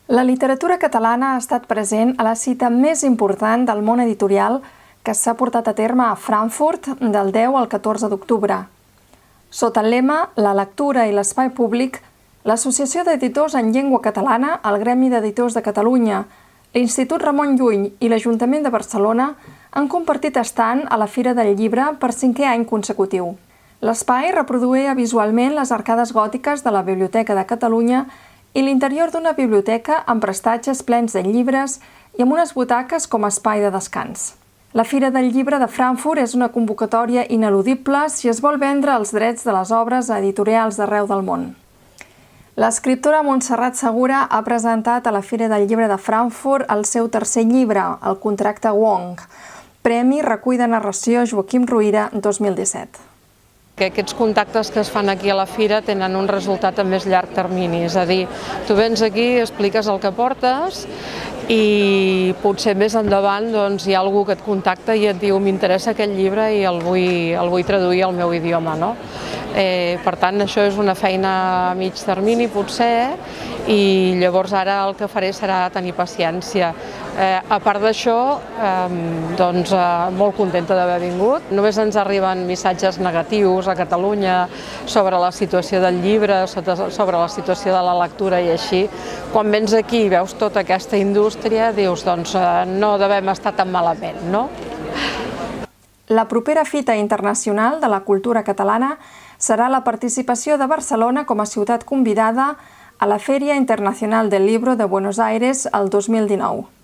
La literatura catalana ha estat present a la cita més important del món editorial que s'ha portat a terme a Frankfurt del 10 al 14 d'octubre. Sota el lema La lectura i l'espai públic, l'Associació d'Editors en Llengua Catalana, el Gremi d'Editors de Catalunya, l'Institut Ramon Llull i l'Ajuntament de Barcelona han compartit estand a la Fira del Llibre per 5è any consecutiu. L'espai reproduïa visualment les arcades gòtiques de la Biblioteca de Catalunya i l'interior d'una biblioteca amb prestatges plens de llibres i amb unes butaques com a espai de descans. La Fira del Llibre de Frankfurt és una convocatòria ineludible si es vol vendre els drets de les obres a editorials d'arreu del món. L'escriptora Montserrat Segura ha presentat a la Fira del Llibre de Frankfurt el seu tercer llibre, El contracte Wong, Premi Recull de Narració Joaquim Ruyra 2017. Aquests contactes que es fan aquí a la Fira tenen un resultat a més llarg termini, és a dir, tu vens aquí, expliques el que portes i potser més endavant hi ha algú que et contacta i et diu m'interessa aquest llibre i el vull traduir al meu idioma. Per tant, això és una feina a mig termini potser i llavors ara el que faré serà tenir paciència. A part d'això, molt contenta d'haver vingut. Només ens arriben missatges negatius a Catalunya sobre la situació del llibre, sobre la situació de la lectura i així. Quan vens aquí i veus tota aquesta indústria, dius, no devem estar tan malament, no? La propera fita internacional de la cultura catalana serà la participació de Barcelona com a ciutat convidada a la Feria Internacional del Libro de Buenos Aires el 2019.